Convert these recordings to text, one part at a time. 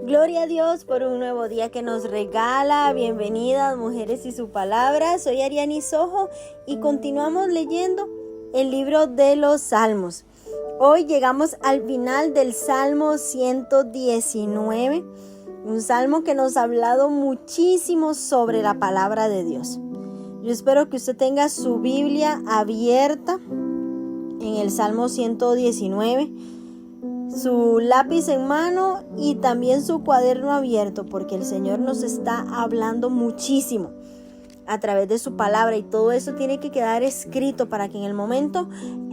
Gloria a Dios por un nuevo día que nos regala. Bienvenidas, mujeres y su palabra. Soy Ariani Sojo y continuamos leyendo el libro de los Salmos. Hoy llegamos al final del Salmo 119, un salmo que nos ha hablado muchísimo sobre la palabra de Dios. Yo espero que usted tenga su Biblia abierta en el Salmo 119, su lápiz en mano y también su cuaderno abierto, porque el Señor nos está hablando muchísimo a través de su palabra, y todo eso tiene que quedar escrito para que en el momento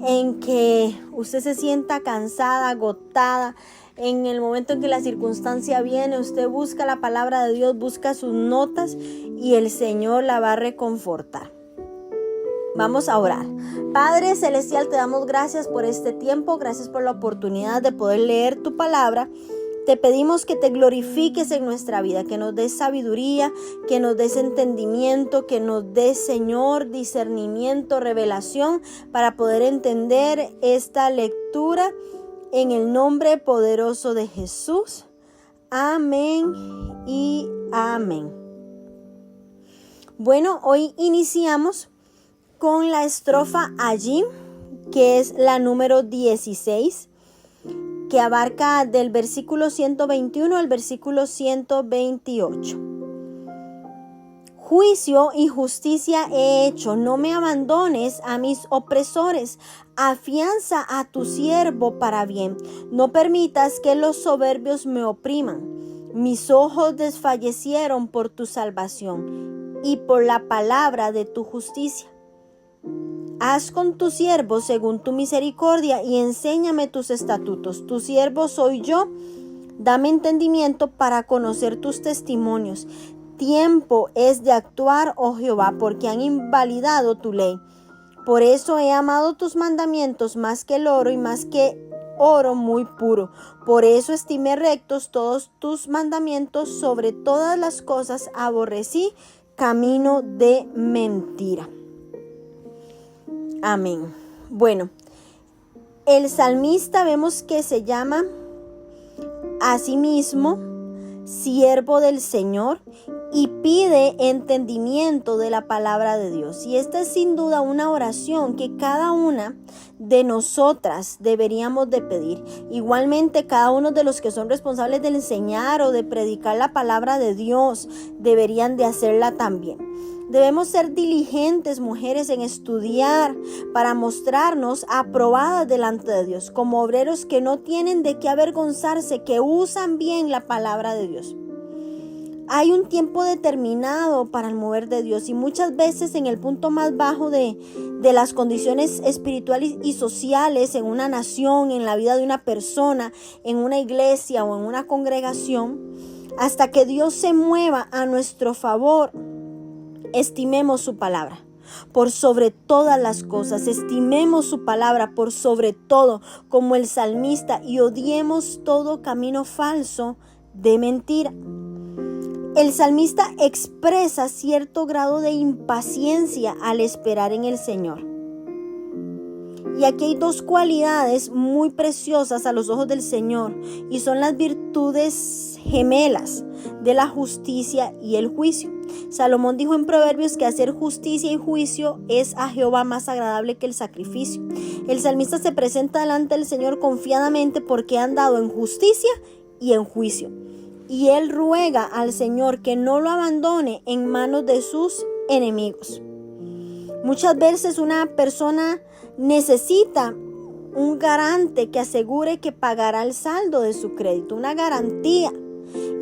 en que usted se sienta cansada, agotada, en el momento en que la circunstancia viene, usted busca la palabra de Dios, busca sus notas y el Señor la va a reconfortar. Vamos a orar. Padre Celestial, te damos gracias por este tiempo, gracias por la oportunidad de poder leer tu palabra. Te pedimos que te glorifiques en nuestra vida, que nos des sabiduría, que nos des entendimiento, que nos des, Señor, discernimiento, revelación para poder entender esta lectura en el nombre poderoso de Jesús. Amén y amén. Bueno, hoy iniciamos con la estrofa allí, que es la número 16, que abarca del versículo 121 al versículo 128. Juicio y justicia he hecho, no me abandones a mis opresores, afianza a tu siervo para bien, no permitas que los soberbios me opriman. Mis ojos desfallecieron por tu salvación y por la palabra de tu justicia. Haz con tu siervo según tu misericordia y enséñame tus estatutos. Tu siervo soy yo. Dame entendimiento para conocer tus testimonios. Tiempo es de actuar, oh Jehová, porque han invalidado tu ley. Por eso he amado tus mandamientos más que el oro y más que oro muy puro. Por eso estimé rectos todos tus mandamientos. Sobre todas las cosas aborrecí camino de mentira. Amén. Bueno, el salmista vemos que se llama a sí mismo siervo del Señor y pide entendimiento de la palabra de Dios. Y esta es sin duda una oración que cada una de nosotras deberíamos de pedir. Igualmente, cada uno de los que son responsables de enseñar o de predicar la palabra de Dios deberían de hacerla también. Debemos ser diligentes, mujeres, en estudiar para mostrarnos aprobadas delante de Dios, como obreros que no tienen de qué avergonzarse, que usan bien la palabra de Dios. Hay un tiempo determinado para el mover de Dios, y muchas veces en el punto más bajo de las condiciones espirituales y sociales en una nación, en la vida de una persona, en una iglesia o en una congregación, hasta que Dios se mueva a nuestro favor, estimemos su palabra por sobre todas las cosas. Estimemos su palabra por sobre todo, como el salmista, y odiemos todo camino falso de mentira. El salmista expresa cierto grado de impaciencia al esperar en el Señor. Y aquí hay dos cualidades muy preciosas a los ojos del Señor, y son las virtudes gemelas de la justicia y el juicio. Salomón dijo en Proverbios que hacer justicia y juicio es a Jehová más agradable que el sacrificio. El salmista se presenta delante del Señor confiadamente porque ha andado en justicia y en juicio. Y él ruega al Señor que no lo abandone en manos de sus enemigos. Muchas veces una persona necesita un garante que asegure que pagará el saldo de su crédito, una garantía.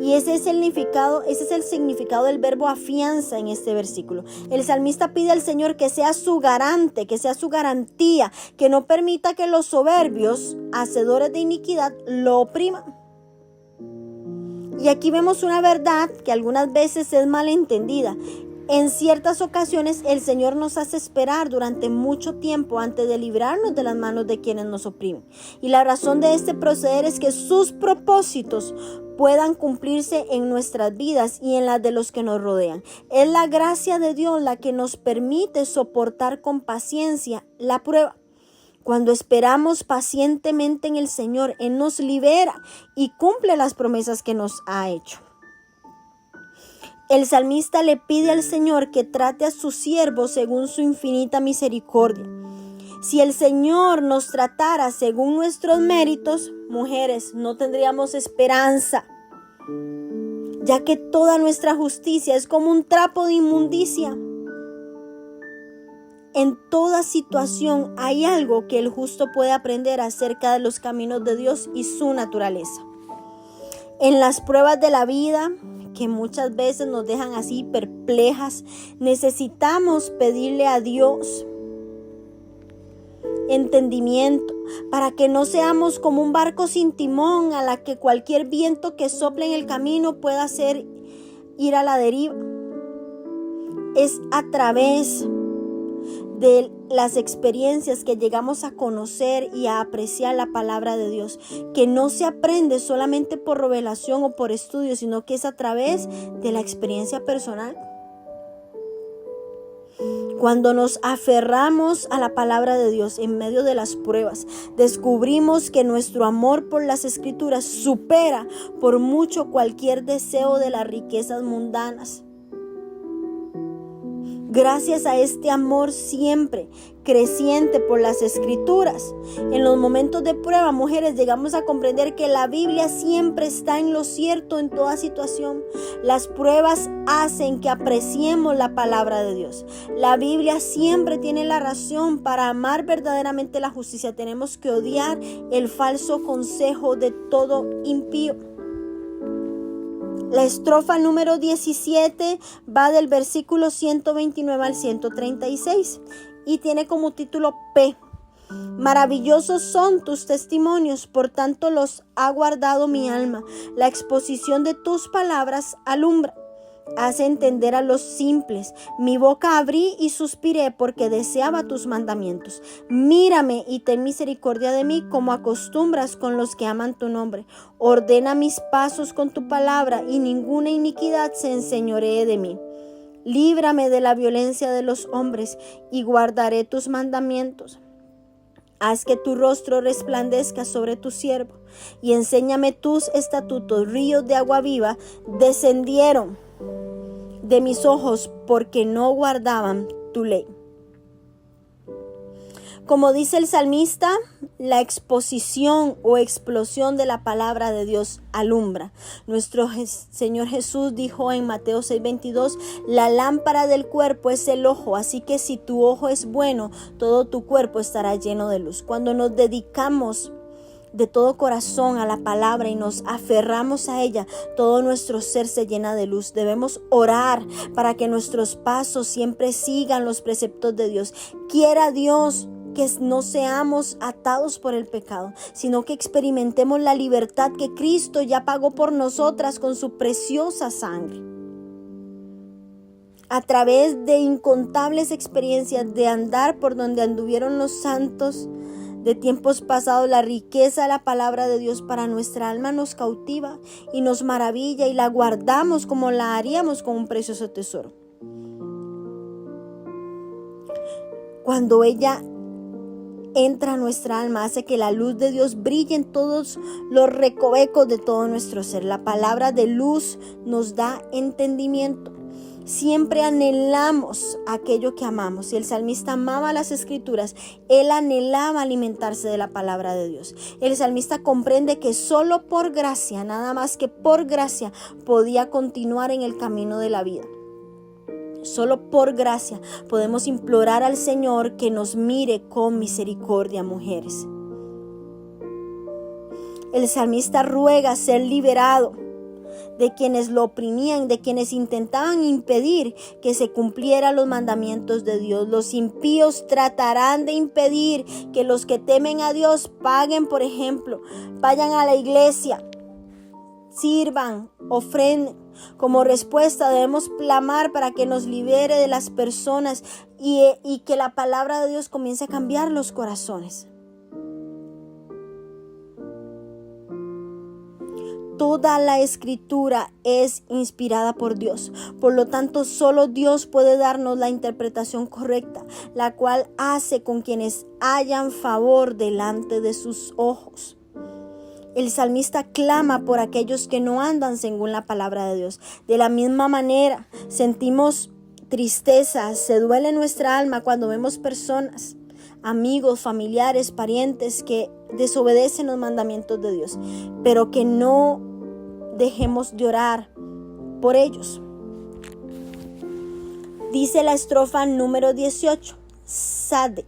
Y ese es el significado del verbo afianza en este versículo. El salmista pide al Señor que sea su garante, que sea su garantía, que no permita que los soberbios, hacedores de iniquidad, lo opriman. Y aquí vemos una verdad que algunas veces es malentendida. En ciertas ocasiones el Señor nos hace esperar durante mucho tiempo antes de librarnos de las manos de quienes nos oprimen. Y la razón de este proceder es que sus propósitos puedan cumplirse en nuestras vidas y en las de los que nos rodean. Es la gracia de Dios la que nos permite soportar con paciencia la prueba. Cuando esperamos pacientemente en el Señor, Él nos libera y cumple las promesas que nos ha hecho. El salmista le pide al Señor que trate a sus siervos según su infinita misericordia. Si el Señor nos tratara según nuestros méritos, mujeres, no tendríamos esperanza, ya que toda nuestra justicia es como un trapo de inmundicia. En toda situación hay algo que el justo puede aprender acerca de los caminos de Dios y su naturaleza. En las pruebas de la vida, que muchas veces nos dejan así perplejas, necesitamos pedirle a Dios entendimiento para que no seamos como un barco sin timón a la que cualquier viento que sople en el camino pueda hacer ir a la deriva. Es a través de las experiencias que llegamos a conocer y a apreciar la palabra de Dios, que no se aprende solamente por revelación o por estudio, sino que es a través de la experiencia personal. Cuando nos aferramos a la palabra de Dios en medio de las pruebas, descubrimos que nuestro amor por las Escrituras supera por mucho cualquier deseo de las riquezas mundanas. Gracias a este amor siempre creciente por las Escrituras, en los momentos de prueba, mujeres, llegamos a comprender que la Biblia siempre está en lo cierto en toda situación. Las pruebas hacen que apreciemos la palabra de Dios. La Biblia siempre tiene la razón. Para amar verdaderamente la justicia, tenemos que odiar el falso consejo de todo impío. La estrofa número 17 va del versículo 129 al 136 y tiene como título P. Maravillosos son tus testimonios, por tanto los ha guardado mi alma. La exposición de tus palabras alumbra. Hace entender a los simples. Mi boca abrí y suspiré porque deseaba tus mandamientos. Mírame y ten misericordia de mí como acostumbras con los que aman tu nombre. Ordena mis pasos con tu palabra y ninguna iniquidad se enseñoree de mí. Líbrame de la violencia de los hombres y guardaré tus mandamientos. Haz que tu rostro resplandezca sobre tu siervo y enséñame tus estatutos. Ríos de agua viva descendieron de mis ojos porque no guardaban tu ley. Como dice el salmista, la exposición o explosión de la palabra de Dios alumbra. Nuestro Señor Jesús dijo en Mateo 6:22, la lámpara del cuerpo es el ojo, así que si tu ojo es bueno, todo tu cuerpo estará lleno de luz. Cuando nos dedicamos de todo corazón a la palabra y nos aferramos a ella, todo nuestro ser se llena de luz. Debemos orar para que nuestros pasos siempre sigan los preceptos de Dios. Quiera Dios que no seamos atados por el pecado, sino que experimentemos la libertad que Cristo ya pagó por nosotras con su preciosa sangre. A través de incontables experiencias de andar por donde anduvieron los santos de tiempos pasados, la riqueza de la palabra de Dios para nuestra alma nos cautiva y nos maravilla y la guardamos como la haríamos con un precioso tesoro. Cuando ella entra a nuestra alma, hace que la luz de Dios brille en todos los recovecos de todo nuestro ser. La palabra de luz nos da entendimiento. Siempre anhelamos aquello que amamos. Si el salmista amaba las Escrituras, él anhelaba alimentarse de la palabra de Dios. El salmista comprende que solo por gracia, nada más que por gracia, podía continuar en el camino de la vida. Solo por gracia podemos implorar al Señor que nos mire con misericordia, mujeres. El salmista ruega ser liberado de quienes lo oprimían, de quienes intentaban impedir que se cumplieran los mandamientos de Dios. Los impíos tratarán de impedir que los que temen a Dios paguen, por ejemplo, vayan a la iglesia, sirvan, ofrenden. Como respuesta debemos clamar para que nos libere de las personas y que la palabra de Dios comience a cambiar los corazones. toda la escritura es inspirada por Dios. Por lo tanto, solo Dios puede darnos la interpretación correcta, la cual hace con quienes hayan favor delante de sus ojos. El salmista clama por aquellos que no andan según la palabra de Dios. De la misma manera, sentimos tristeza, se duele nuestra alma cuando vemos personas, amigos, familiares, parientes que desobedecen los mandamientos de Dios, pero que no dejemos de orar por ellos. Dice la estrofa número 18, Sade.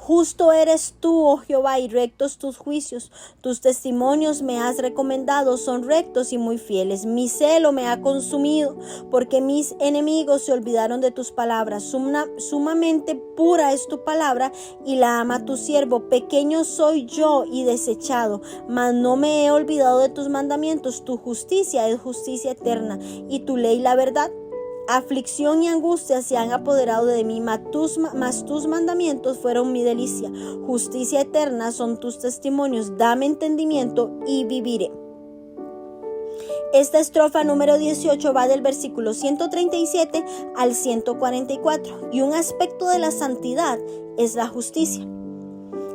Justo eres tú, oh Jehová, y rectos tus juicios. Tus testimonios me has recomendado, son rectos y muy fieles. Mi celo me ha consumido, porque mis enemigos se olvidaron de tus palabras. Sumamente pura es tu palabra, y la ama tu siervo. Pequeño soy yo y desechado, mas no me he olvidado de tus mandamientos. Tu justicia es justicia eterna, y tu ley la verdad. Aflicción y angustia se han apoderado de mí, mas tus mandamientos fueron mi delicia. Justicia eterna son tus testimonios. Dame entendimiento y viviré. Esta estrofa número 18 va del versículo 137 al 144, y un aspecto de la santidad es la justicia.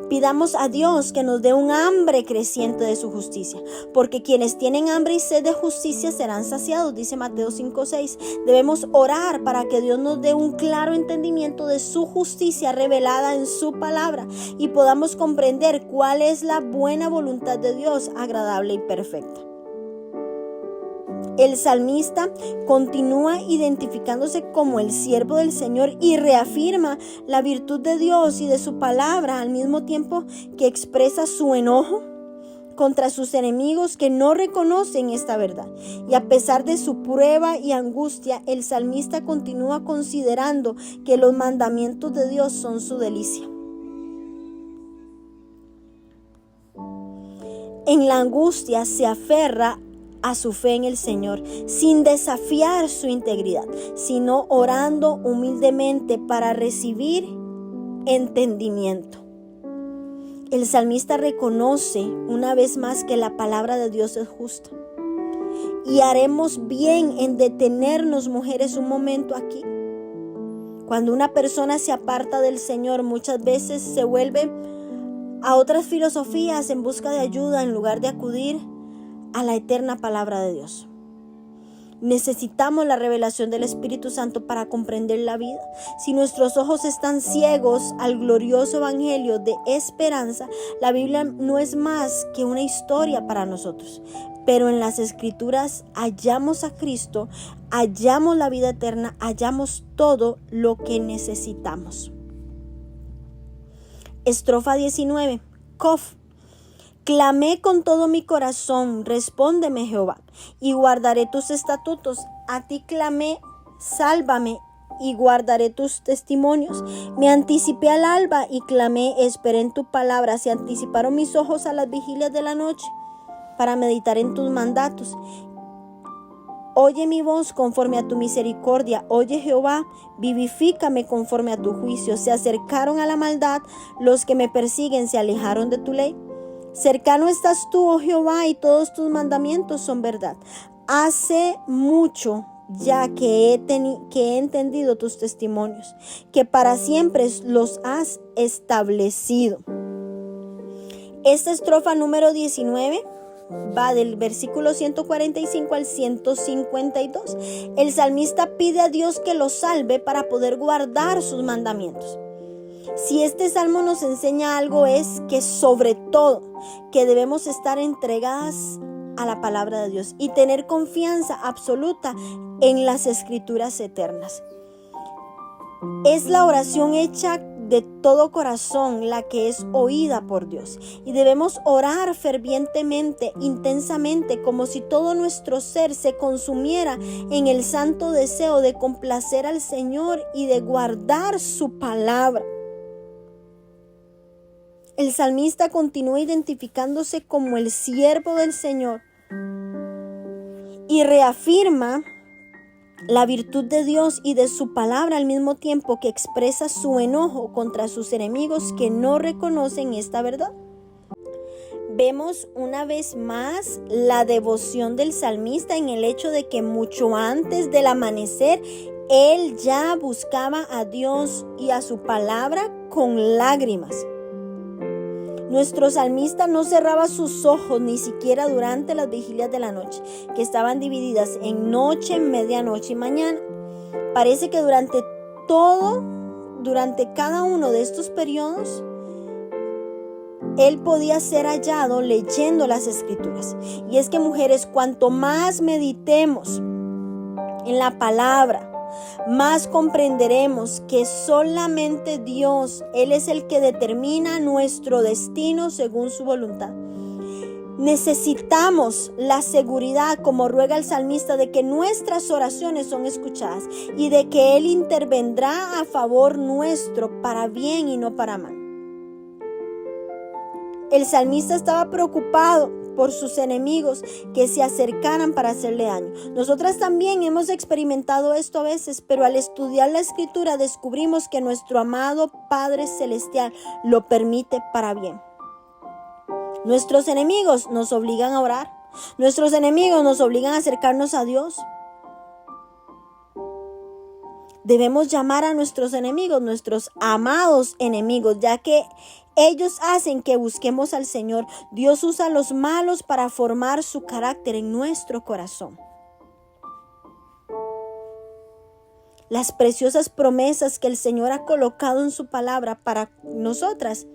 Pidamos a Dios que nos dé un hambre creciente de su justicia, porque quienes tienen hambre y sed de justicia serán saciados, dice Mateo 5:6. Debemos orar para que Dios nos dé un claro entendimiento de su justicia revelada en su palabra y podamos comprender cuál es la buena voluntad de Dios, agradable y perfecta. El salmista continúa identificándose como el siervo del Señor y reafirma la virtud de Dios y de su palabra, al mismo tiempo que expresa su enojo contra sus enemigos que no reconocen esta verdad. Y a pesar de su prueba y angustia, el salmista continúa considerando que los mandamientos de Dios son su delicia. En la angustia se aferra a su fe en el Señor, sin desafiar su integridad, sino orando humildemente para recibir entendimiento. El salmista reconoce una vez más que la palabra de Dios es justa. Y haremos bien en detenernos, mujeres, un momento aquí. Cuando una persona se aparta del Señor, muchas veces se vuelve a otras filosofías en busca de ayuda en lugar de acudir a la eterna palabra de Dios. Necesitamos la revelación del Espíritu Santo para comprender la vida. Si nuestros ojos están ciegos al glorioso evangelio de esperanza, la Biblia no es más que una historia para nosotros. Pero en las Escrituras hallamos a Cristo, hallamos la vida eterna, hallamos todo lo que necesitamos. Estrofa 19. Kof. Clamé con todo mi corazón, respóndeme Jehová, y guardaré tus estatutos. A ti clamé, sálvame, y guardaré tus testimonios. Me anticipé al alba y clamé, esperé en tu palabra. Se anticiparon mis ojos a las vigilias de la noche para meditar en tus mandatos. Oye mi voz conforme a tu misericordia. Oye Jehová, vivifícame conforme a tu juicio. Se acercaron a la maldad, los que me persiguen se alejaron de tu ley. Cercano estás tú, oh Jehová, y todos tus mandamientos son verdad. Hace mucho ya que he entendido tus testimonios, que para siempre los has establecido. Esta estrofa número 19 va del versículo 145 al 152. El salmista pide a Dios que lo salve para poder guardar sus mandamientos. Si este salmo nos enseña algo, es que sobre todo que debemos estar entregadas a la palabra de Dios y tener confianza absoluta en las Escrituras eternas. Es la oración hecha de todo corazón la que es oída por Dios, y debemos orar fervientemente, intensamente, como si todo nuestro ser se consumiera en el santo deseo de complacer al Señor y de guardar su palabra. El salmista continúa identificándose como el siervo del Señor y reafirma la virtud de Dios y de su palabra al mismo tiempo que expresa su enojo contra sus enemigos que no reconocen esta verdad. Vemos una vez más la devoción del salmista en el hecho de que mucho antes del amanecer, él ya buscaba a Dios y a su palabra con lágrimas. Nuestro salmista no cerraba sus ojos ni siquiera durante las vigilias de la noche, que estaban divididas en noche, medianoche y mañana. Parece que durante cada uno de estos periodos, él podía ser hallado leyendo las escrituras. Y es que, mujeres, cuanto más meditemos en la palabra, más comprenderemos que solamente Dios, Él es el que determina nuestro destino según su voluntad. Necesitamos la seguridad, como ruega el salmista, de que nuestras oraciones son escuchadas y de que Él intervendrá a favor nuestro para bien y no para mal. El salmista estaba preocupado por sus enemigos que se acercaran para hacerle daño. Nosotras también hemos experimentado esto a veces, pero al estudiar la escritura descubrimos que nuestro amado Padre Celestial lo permite para bien. Nuestros enemigos nos obligan a orar. Nuestros enemigos nos obligan a acercarnos a Dios. Debemos llamar a nuestros enemigos, nuestros amados enemigos, ya que ellos hacen que busquemos al Señor. Dios usa a los malos para formar su carácter en nuestro corazón. Las preciosas promesas que el Señor ha colocado en su palabra para nosotras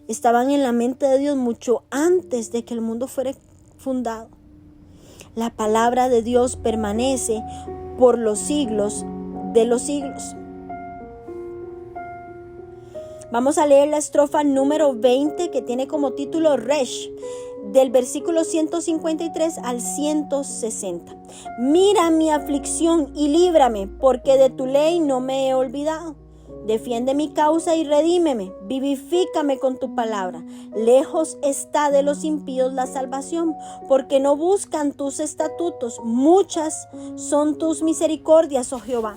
estaban en la mente de Dios mucho antes de que el mundo fuera fundado. La palabra de Dios permanece por los siglos de los siglos. Vamos a leer la estrofa número 20, que tiene como título Resh, del versículo 153 al 160. Mira mi aflicción y líbrame, porque de tu ley no me he olvidado. Defiende mi causa y redímeme, vivifícame con tu palabra. Lejos está de los impíos la salvación, porque no buscan tus estatutos. Muchas son tus misericordias, oh Jehová.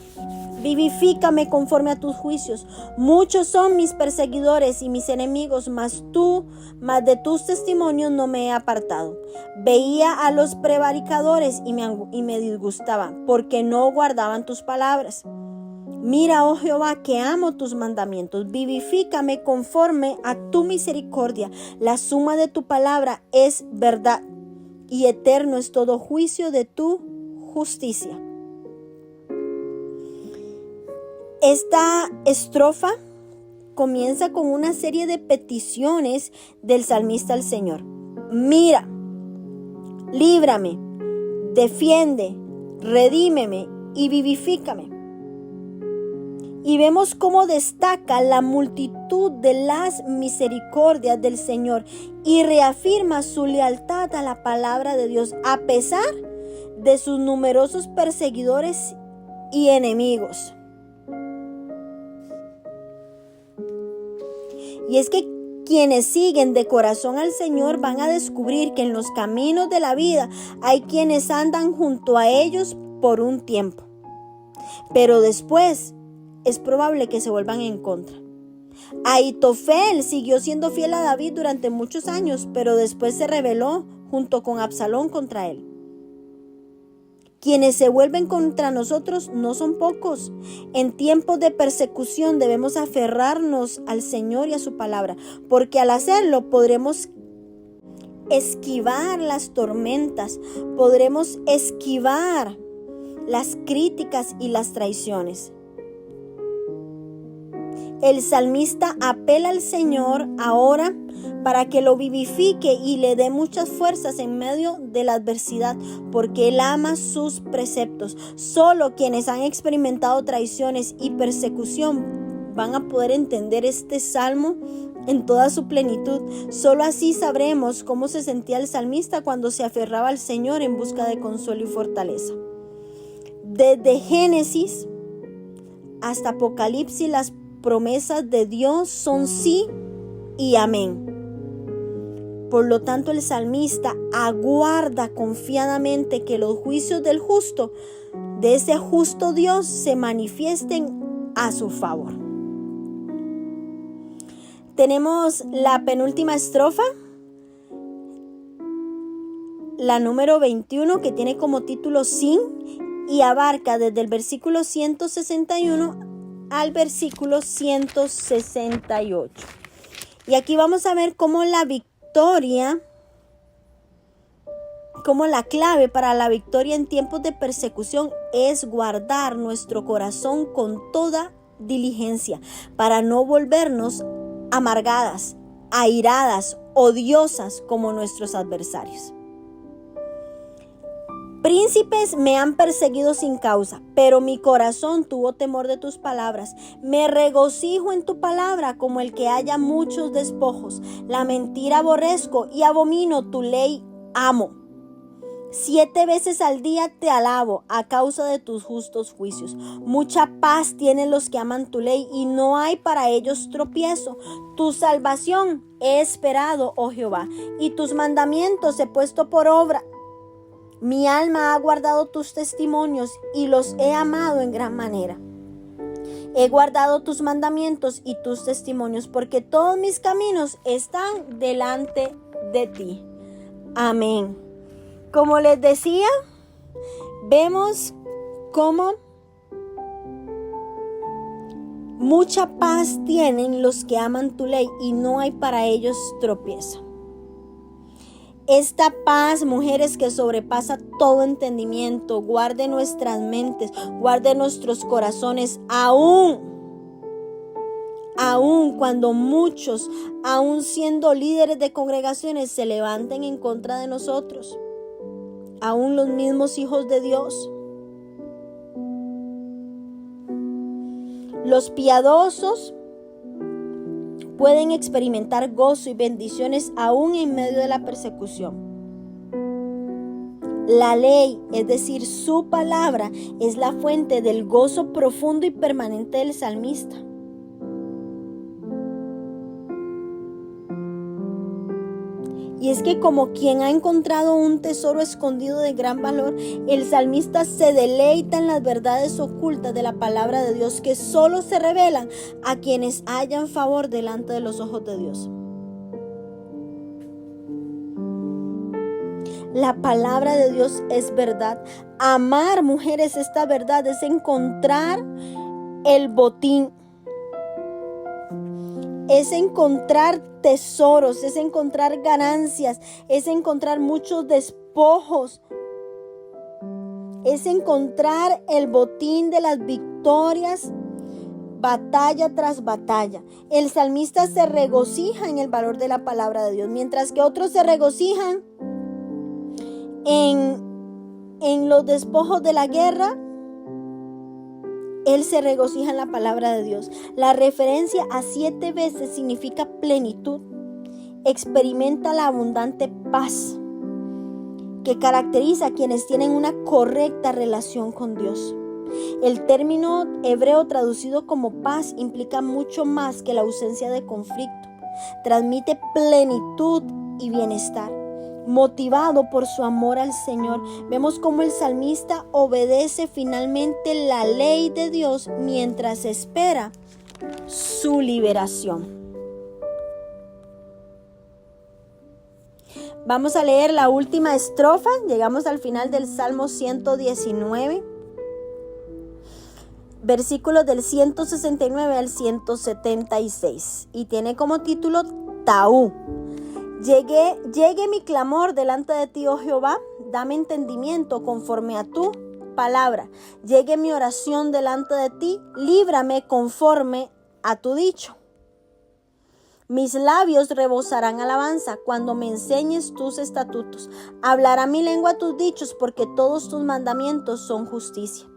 Vivifícame conforme a tus juicios. Muchos son mis perseguidores y mis enemigos, mas de tus testimonios no me he apartado. Veía a los prevaricadores y me disgustaba, porque no guardaban tus palabras. Mira, oh Jehová, que amo tus mandamientos. Vivifícame conforme a tu misericordia. La suma de tu palabra es verdad, y eterno es todo juicio de tu justicia. Esta estrofa comienza con una serie de peticiones del salmista al Señor. Mira, líbrame, defiende, redímeme y vivifícame. Y vemos cómo destaca la multitud de las misericordias del Señor y reafirma su lealtad a la palabra de Dios a pesar de sus numerosos perseguidores y enemigos. Y es que quienes siguen de corazón al Señor van a descubrir que en los caminos de la vida hay quienes andan junto a ellos por un tiempo, pero después es probable que se vuelvan en contra. Ahitofel siguió siendo fiel a David durante muchos años, pero después se rebeló junto con Absalón contra él. Quienes se vuelven contra nosotros no son pocos. En tiempos de persecución debemos aferrarnos al Señor y a su palabra, porque al hacerlo podremos esquivar las tormentas, podremos esquivar las críticas y las traiciones. El salmista apela al Señor ahora para que lo vivifique y le dé muchas fuerzas en medio de la adversidad, porque Él ama sus preceptos. Solo quienes han experimentado traiciones y persecución van a poder entender este salmo en toda su plenitud. Solo así sabremos cómo se sentía el salmista cuando se aferraba al Señor en busca de consuelo y fortaleza. Desde Génesis hasta Apocalipsis, las promesas de Dios son sí y amén. Por lo tanto, el salmista aguarda confiadamente que los juicios del justo, de ese justo Dios, se manifiesten a su favor. Tenemos la penúltima estrofa la número 21, que tiene como título Sin, y abarca desde el versículo 161 al versículo 168. Y aquí vamos a ver cómo la clave para la victoria en tiempos de persecución es guardar nuestro corazón con toda diligencia para no volvernos amargadas, airadas, odiosas como nuestros adversarios. Príncipes me han perseguido sin causa, pero mi corazón tuvo temor de tus palabras. Me regocijo en tu palabra como el que haya muchos despojos. La mentira aborrezco y abomino, tu ley amo. 7 veces al día te alabo a causa de tus justos juicios. Mucha paz tienen los que aman tu ley y no hay para ellos tropiezo. Tu salvación he esperado, oh Jehová, y tus mandamientos he puesto por obra. Mi alma ha guardado tus testimonios y los he amado en gran manera. He guardado tus mandamientos y tus testimonios porque todos mis caminos están delante de ti. Amén. Como les decía, vemos cómo mucha paz tienen los que aman tu ley y no hay para ellos tropiezo. Esta paz, mujeres, que sobrepasa todo entendimiento, guarde nuestras mentes, guarde nuestros corazones, aún cuando muchos, aún siendo líderes de congregaciones, se levanten en contra de nosotros, aún los mismos hijos de Dios. Los piadosos pueden experimentar gozo y bendiciones aún en medio de la persecución. La ley, es decir, su palabra, es la fuente del gozo profundo y permanente del salmista. Y es que como quien ha encontrado un tesoro escondido de gran valor, el salmista se deleita en las verdades ocultas de la palabra de Dios que solo se revelan a quienes hallan favor delante de los ojos de Dios. La palabra de Dios es verdad. Amar, mujeres, esta verdad es encontrar el botín. Es encontrar tesoros, es encontrar ganancias, es encontrar muchos despojos, es encontrar el botín de las victorias, batalla tras batalla. El salmista se regocija en el valor de la palabra de Dios, mientras que otros se regocijan en los despojos de la guerra. Él se regocija en la palabra de Dios. La referencia a 7 veces significa plenitud. Experimenta la abundante paz que caracteriza a quienes tienen una correcta relación con Dios. El término hebreo traducido como paz implica mucho más que la ausencia de conflicto. Transmite plenitud y bienestar. Motivado por su amor al Señor, vemos cómo el salmista obedece finalmente la ley de Dios mientras espera su liberación. Vamos a leer la última estrofa. Llegamos al final del Salmo 119, versículos del 169 al 176, y tiene como título Tahú. Llegue mi clamor delante de ti, oh Jehová, dame entendimiento conforme a tu palabra. Llegue mi oración delante de ti, líbrame conforme a tu dicho. Mis labios rebosarán alabanza cuando me enseñes tus estatutos. Hablará mi lengua tus dichos, porque todos tus mandamientos son justicia.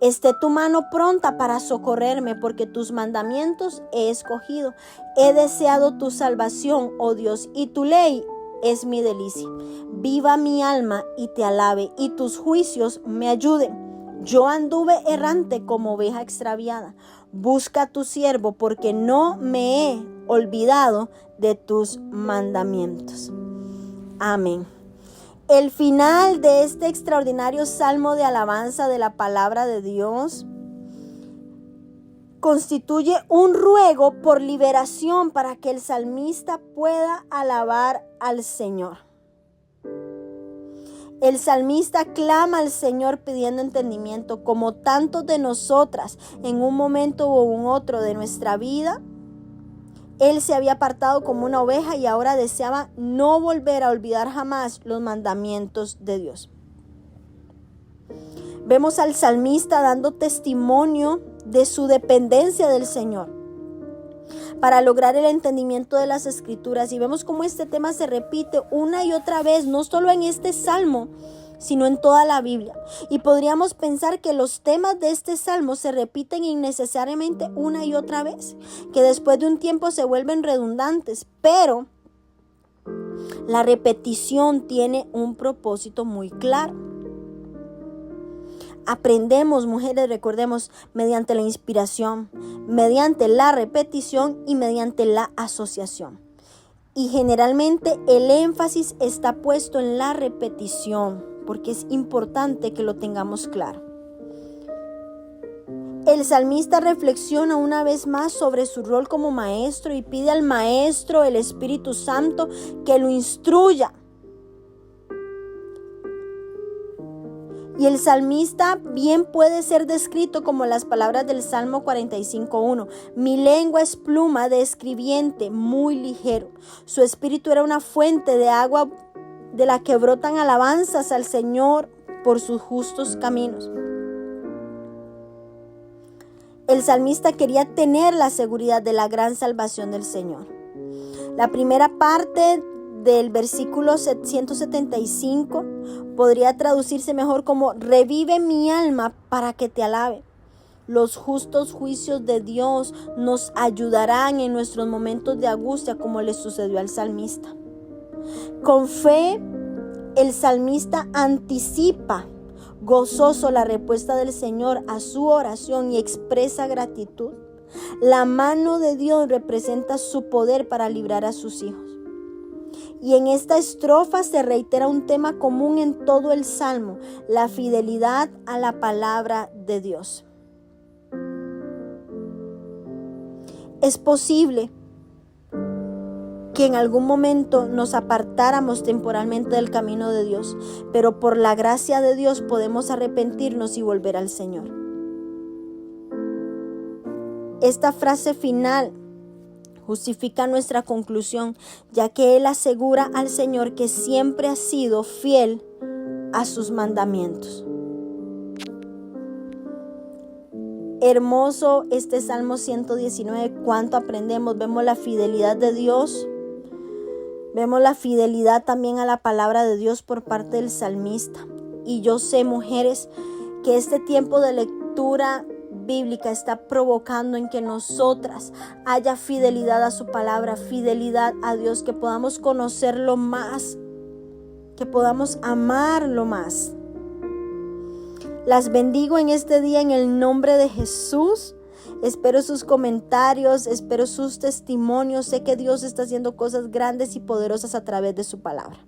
Esté tu mano pronta para socorrerme, porque tus mandamientos he escogido. He deseado tu salvación, oh Dios, y tu ley es mi delicia. Viva mi alma y te alabe, y tus juicios me ayuden. Yo anduve errante como oveja extraviada. Busca a tu siervo, porque no me he olvidado de tus mandamientos. Amén. El final de este extraordinario salmo de alabanza de la palabra de Dios constituye un ruego por liberación para que el salmista pueda alabar al Señor. El salmista clama al Señor pidiendo entendimiento, como tantos de nosotras en un momento u un otro de nuestra vida. Él se había apartado como una oveja y ahora deseaba no volver a olvidar jamás los mandamientos de Dios. Vemos al salmista dando testimonio de su dependencia del Señor para lograr el entendimiento de las Escrituras. Y vemos cómo este tema se repite una y otra vez, no solo en este salmo, sino en toda la Biblia. Y podríamos pensar que los temas de este salmo se repiten innecesariamente una y otra vez, que después de un tiempo se vuelven redundantes, pero la repetición tiene un propósito muy claro. Aprendemos, mujeres, recordemos, mediante la inspiración, mediante la repetición y mediante la asociación. Y generalmente el énfasis está puesto en la repetición, porque es importante que lo tengamos claro. El salmista reflexiona una vez más sobre su rol como maestro y pide al maestro, el Espíritu Santo, que lo instruya. Y el salmista bien puede ser descrito como las palabras del Salmo 45:1. Mi lengua es pluma de escribiente, muy ligero. Su espíritu era una fuente de agua de la que brotan alabanzas al Señor por sus justos caminos. El salmista quería tener la seguridad de la gran salvación del Señor. La primera parte del versículo 175 podría traducirse mejor como: revive mi alma para que te alabe. Los justos juicios de Dios nos ayudarán en nuestros momentos de angustia, como le sucedió al salmista. Con fe, el salmista anticipa gozoso la respuesta del Señor a su oración y expresa gratitud. La mano de Dios representa su poder para librar a sus hijos. Y en esta estrofa se reitera un tema común en todo el Salmo: la fidelidad a la palabra de Dios. Es posible que en algún momento nos apartáramos temporalmente del camino de Dios, pero por la gracia de Dios podemos arrepentirnos y volver al Señor. Esta frase final justifica nuestra conclusión, ya que Él asegura al Señor que siempre ha sido fiel a sus mandamientos. Hermoso este Salmo 119, cuánto aprendemos. Vemos la fidelidad de Dios, vemos la fidelidad también a la palabra de Dios por parte del salmista. Y yo sé, mujeres, que este tiempo de lectura bíblica está provocando en que nosotras haya fidelidad a su palabra, fidelidad a Dios, que podamos conocerlo más, que podamos amarlo más. Las bendigo en este día en el nombre de Jesús. Espero sus comentarios, espero sus testimonios. Sé que Dios está haciendo cosas grandes y poderosas a través de su palabra.